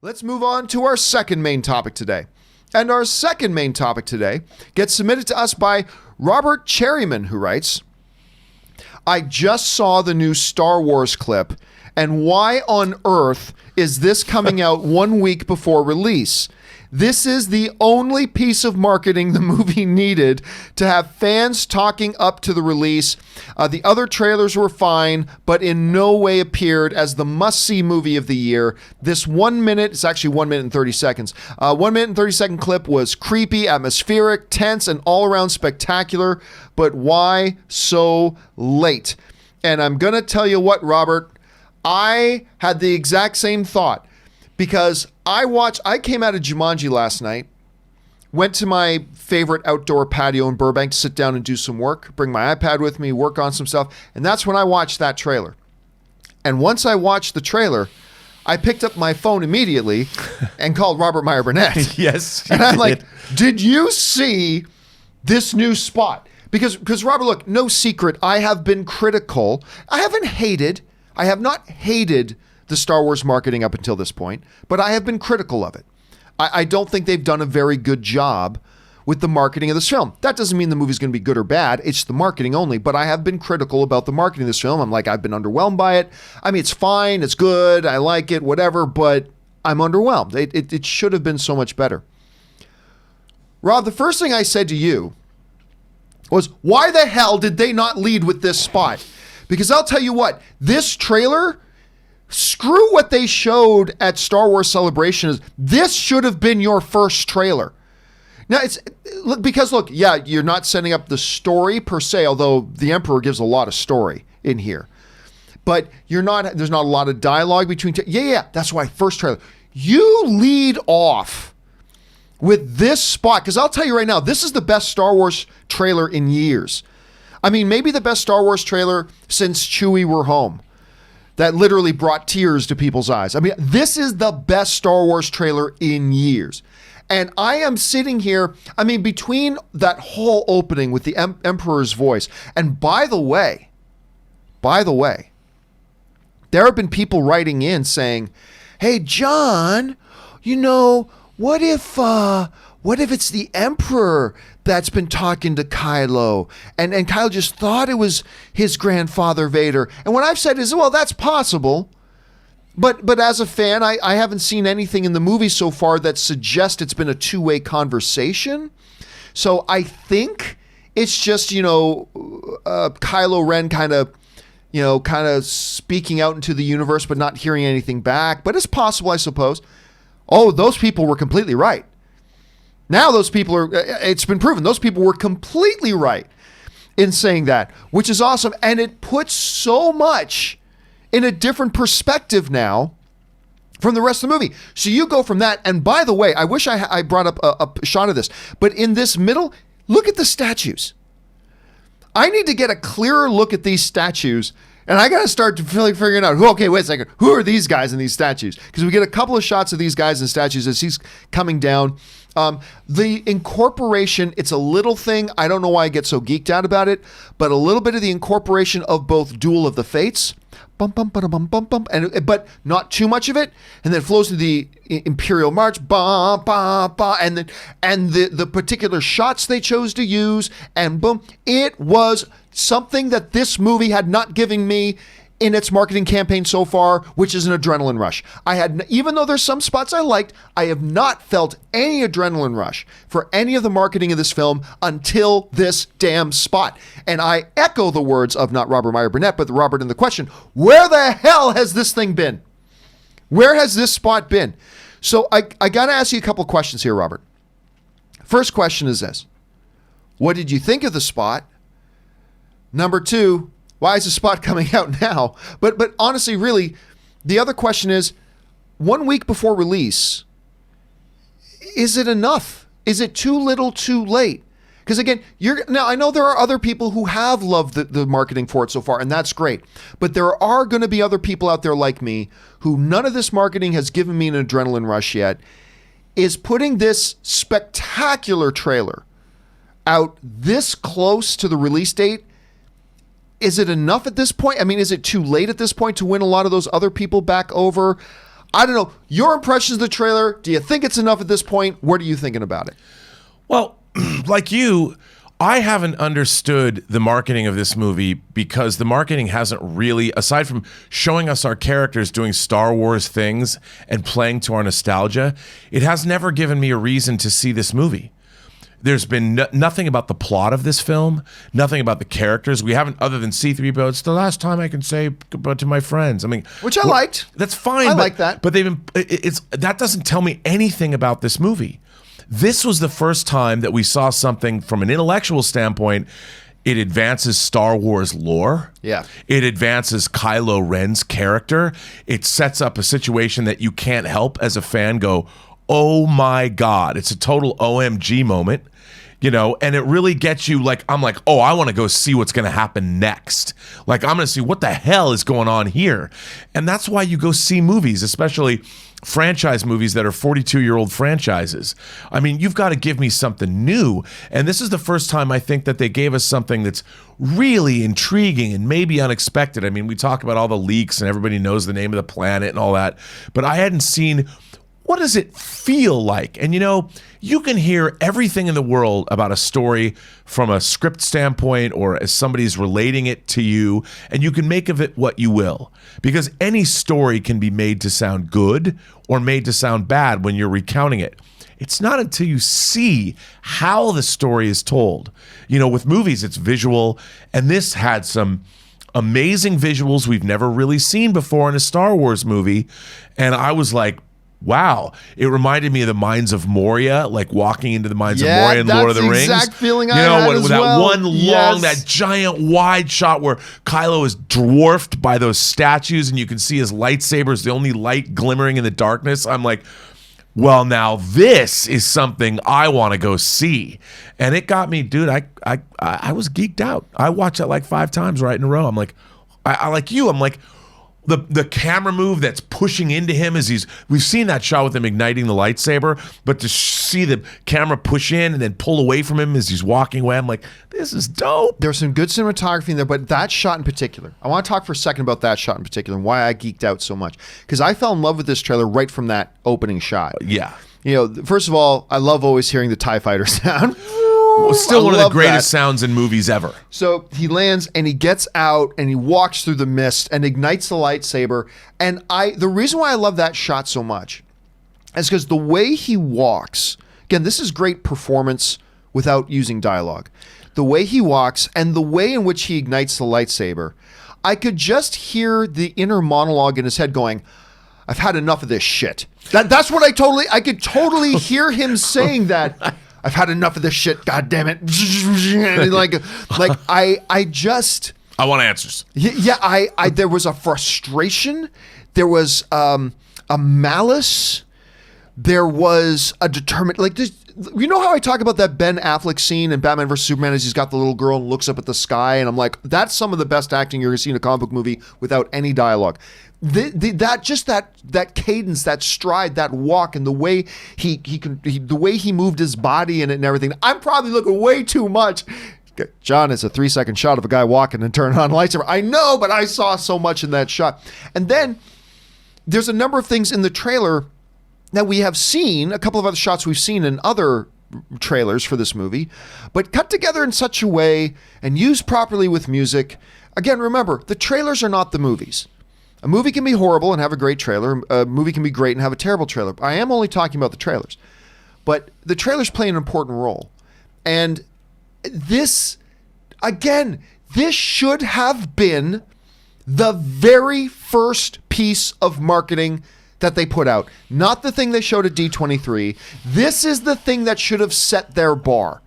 Let's move on to our second main topic today. And our second main topic today gets submitted to us by Robert Cherryman, who writes, I just saw the new Star Wars clip, and why on earth is this coming out 1 week before release? This is the only piece of marketing the movie needed to have fans talking up to the release. The other trailers were fine, but in no way appeared as the must-see movie of the year. This 1 minute, it's actually 1 minute and 30 seconds. 1 minute and 30 second clip was creepy, atmospheric, tense, and all around spectacular. But why so late? And I'm going to tell you what, Robert, I had the exact same thought. Because I came out of Jumanji last night, went to my favorite outdoor patio in Burbank to sit down and do some work, bring my iPad with me, work on some stuff. And that's when I watched that trailer. And once I watched the trailer, I picked up my phone immediately and called Robert Meyer Burnett. Yes. And I'm like, did you see this new spot? Because Robert, look, no secret, I have been critical. I have not hated the Star Wars marketing up until this point, but I have been critical of it. I don't think they've done a very good job with the marketing of this film. That doesn't mean the movie's going to be good or bad. It's the marketing only, but I have been critical about the marketing of this film. I've been underwhelmed by it. I mean, it's fine, it's good, I like it, whatever, but I'm underwhelmed. It should have been so much better. Rob, the first thing I said to you was, why the hell did they not lead with this spot? Because I'll tell you what, this trailer, screw what they showed at Star Wars Celebration. This should have been your first trailer. Now, you're not setting up the story per se, although the Emperor gives a lot of story in here. But there's not a lot of dialogue between. That's why first trailer. You lead off with this spot, because I'll tell you right now, this is the best Star Wars trailer in years. I mean, maybe the best Star Wars trailer since Chewie We're Home. That literally brought tears to people's eyes. I mean, this is the best Star Wars trailer in years. And I am sitting here, I mean, between that whole opening with the Emperor's voice, and by the way, there have been people writing in saying, hey, John, what if it's the Emperor that's been talking to Kylo, and Kylo just thought it was his grandfather Vader? And what I've said is, well, that's possible, but as a fan, I haven't seen anything in the movie so far that suggests it's been a two-way conversation. So I think it's just, Kylo Ren kind of speaking out into the universe, but not hearing anything back. But it's possible, I suppose. Oh, those people were completely right. Now it's been proven, those people were completely right in saying that, which is awesome. And it puts so much in a different perspective now from the rest of the movie. So you go from that, and by the way, I wish I brought up a shot of this, but in this middle, look at the statues. I need to get a clearer look at these statues, and I got to start figuring out, wait a second, who are these guys in these statues? Because we get a couple of shots of these guys in statues as he's coming down. The incorporation, it's a little thing. I don't know why I get so geeked out about it, but a little bit of the incorporation of both Duel of the Fates, bum, bum, bum, bum, bum, bum, but not too much of it. And then it flows to the Imperial March, bum, bum, bum, and the particular shots they chose to use, and boom, it was something that this movie had not given me in its marketing campaign so far, which is an adrenaline rush. Even though there's some spots I liked, I have not felt any adrenaline rush for any of the marketing of this film until this damn spot. And I echo the words of not Robert Meyer Burnett, but Robert in the question, where the hell has this thing been? Where has this spot been? So I got to ask you a couple questions here, Robert. First question is this. What did you think of the spot? Number two, why is the spot coming out now? But honestly, really, the other question is, 1 week before release, is it enough? Is it too little, too late? Because again, now I know there are other people who have loved the marketing for it so far, and that's great. But there are going to be other people out there like me who none of this marketing has given me an adrenaline rush yet, is putting this spectacular trailer out this close to the release date. Is it enough at this point? I mean, is it too late at this point to win a lot of those other people back over? I don't know. Your impressions of the trailer, do you think it's enough at this point? What are you thinking about it? Well, like you, I haven't understood the marketing of this movie because the marketing hasn't really, aside from showing us our characters doing Star Wars things and playing to our nostalgia, it has never given me a reason to see this movie. There's been nothing about the plot of this film, nothing about the characters. We haven't, other than C-3PO, it's the last time I can say goodbye to my friends. I mean, which I liked. That's fine. I like that. But that doesn't tell me anything about this movie. This was the first time that we saw something from an intellectual standpoint. It advances Star Wars lore. Yeah. It advances Kylo Ren's character. It sets up a situation that you can't help as a fan go, oh my God. It's a total OMG moment, you know, and it really gets you like, I'm like, oh, I want to go see what's going to happen next. Like, I'm going to see what the hell is going on here. And that's why you go see movies, especially franchise movies that are 42-year-old franchises. I mean, you've got to give me something new. And this is the first time I think that they gave us something that's really intriguing and maybe unexpected. I mean, we talk about all the leaks and everybody knows the name of the planet and all that, but I hadn't seen what does it feel like? And you know, you can hear everything in the world about a story from a script standpoint or as somebody's relating it to you, and you can make of it what you will. Because any story can be made to sound good or made to sound bad when you're recounting it. It's not until you see how the story is told. You know, with movies, it's visual, and this had some amazing visuals we've never really seen before in a Star Wars movie. And I was like, wow, it reminded me of the Mines of Moria, like walking into the Mines of Moria in Lord of the Rings. That's the exact feeling I had as with well. That one long, that giant wide shot where Kylo is dwarfed by those statues and you can see his lightsaber is the only light glimmering in the darkness. I'm like, well, now this is something I want to go see. And it got me, dude, I was geeked out. I watched it like 5 times right in a row. I'm like, I like you, I'm like, the camera move that's pushing into him as we've seen that shot with him igniting the lightsaber, but to see the camera push in and then pull away from him as he's walking away, I'm like, this is dope. There's some good cinematography in there, but that shot in particular, I want to talk for a second about that shot in particular and why I geeked out so much. Because I fell in love with this trailer right from that opening shot. Yeah. You know, first of all, I love always hearing the TIE fighter sound. Still one of the greatest sounds in movies ever. So he lands and he gets out and he walks through the mist and ignites the lightsaber. And the reason why I love that shot so much is because the way he walks, again, this is great performance without using dialogue. The way he walks and the way in which he ignites the lightsaber, I could just hear the inner monologue in his head going, I've had enough of this shit. That's what I could totally hear him saying that. I've had enough of this shit. God damn it! I want answers. Yeah, there was a frustration. There was a malice. There was a determined. Like this, you know how I talk about that Ben Affleck scene in Batman vs Superman as he's got the little girl and looks up at the sky, and I'm like, that's some of the best acting you're gonna see in a comic book movie without any dialogue. That cadence, that stride, that walk, and the way the way he moved his body in it and everything. I'm probably looking way too much. John, it's a 3-second shot of a guy walking and turning on a lightsaber. I know, but I saw so much in that shot. And then there's a number of things in the trailer that we have seen, a couple of other shots we've seen in other trailers for this movie, but cut together in such a way and used properly with music. Again, remember, the trailers are not the movies. A movie can be horrible and have a great trailer. A movie can be great and have a terrible trailer. I am only talking about the trailers. But the trailers play an important role. And this, again, this should have been the very first piece of marketing that they put out. Not the thing they showed at D23. This is the thing that should have set their bar.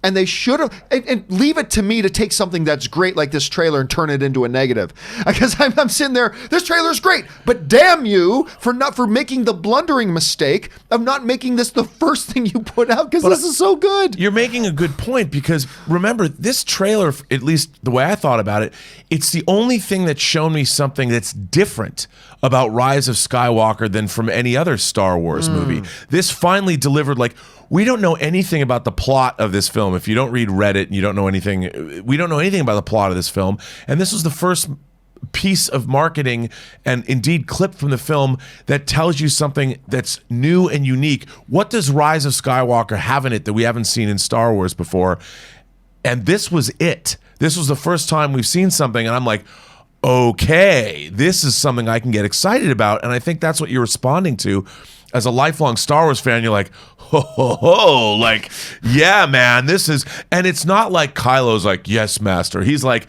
And they should have, and leave it to me to take something that's great like this trailer and turn it into a negative. Because I'm sitting there, this trailer is great, but damn you for making the blundering mistake of not making this the first thing you put out, because this is so good. You're making a good point, because remember, this trailer, at least the way I thought about it, it's the only thing that's shown me something that's different about Rise of Skywalker than from any other Star Wars movie. This finally delivered, like, we don't know anything about the plot of this film. If you don't read Reddit and you don't know anything, we don't know anything about the plot of this film. And this was the first piece of marketing and indeed clip from the film that tells you something that's new and unique. What does Rise of Skywalker have in it that we haven't seen in Star Wars before? And this was it. This was the first time we've seen something, and I'm like, okay, this is something I can get excited about. And I think that's what you're responding to. As a lifelong Star Wars fan, you're like, ho, ho, ho, like, yeah, man, this is, and it's not like Kylo's like, yes, master. He's like,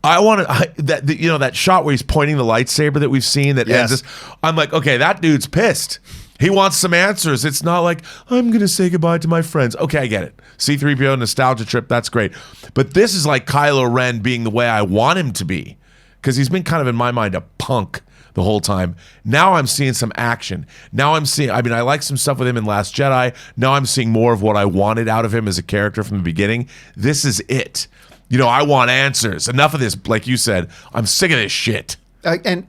I want to, that shot where he's pointing the lightsaber that we've seen that ends this. I'm like, okay, that dude's pissed. He wants some answers. It's not like, I'm going to say goodbye to my friends. Okay, I get it. C-3PO nostalgia trip, that's great. But this is like Kylo Ren being the way I want him to be. Because he's been kind of, in my mind, a punk the whole time. Now I'm seeing some action. Now I'm seeing, I like some stuff with him in Last Jedi. Now I'm seeing more of what I wanted out of him as a character from the beginning. This is it. I want answers. Enough of this, like you said. I'm sick of this shit.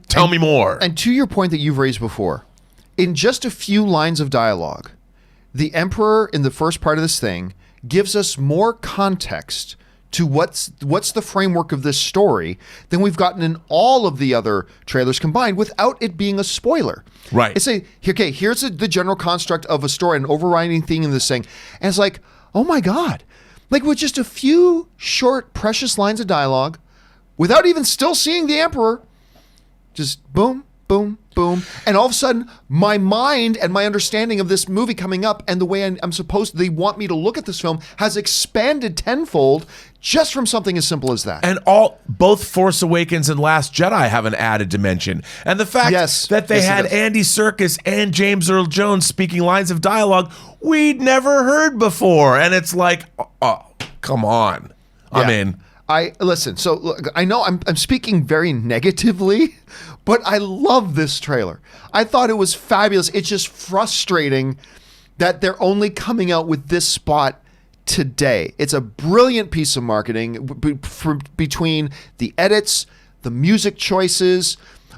Tell me more. And to your point that you've raised before, in just a few lines of dialogue, the Emperor in the first part of this thing gives us more context to what's the framework of this story than we've gotten in all of the other trailers combined without it being a spoiler. Right. It's here's the general construct of a story, an overriding thing in this thing. And it's like, oh my God. Like with just a few short, precious lines of dialogue, without even still seeing the Emperor, just boom, boom, boom. And all of a sudden, my mind and my understanding of this movie coming up and the way I'm supposed they want me to look at this film has expanded tenfold just from something as simple as that. And both Force Awakens and Last Jedi have an added dimension. And the fact that they had Andy Serkis and James Earl Jones speaking lines of dialogue we'd never heard before. And it's like, oh, come on. I'm in. Listen, so look, I know I'm speaking very negatively, but I love this trailer. I thought it was fabulous. It's just frustrating that they're only coming out with this spot today. It's a brilliant piece of marketing between the edits, the music choices,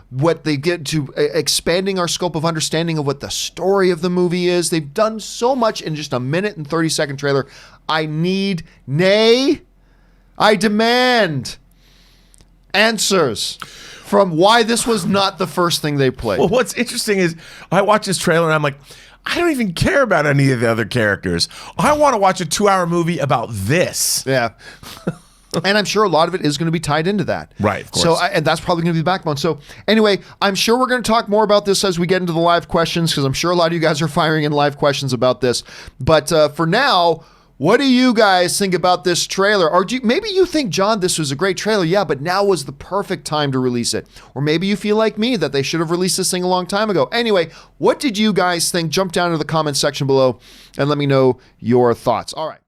what they get to expanding our scope of understanding of what the story of the movie is. They've done so much in just a minute and 30-second trailer. I demand answers from why this was not the first thing they played. Well, what's interesting is I watch this trailer and I'm like, I don't even care about any of the other characters. I want to watch a 2-hour movie about this. Yeah. And I'm sure a lot of it is going to be tied into that. Right, of course. So, and that's probably going to be the backbone. So anyway, I'm sure we're going to talk more about this as we get into the live questions, because I'm sure a lot of you guys are firing in live questions about this. But for now, what do you guys think about this trailer? Or maybe you think, John, this was a great trailer. Yeah, but now was the perfect time to release it. Or maybe you feel like me, that they should have released this thing a long time ago. Anyway, what did you guys think? Jump down to the comment section below and let me know your thoughts. All right.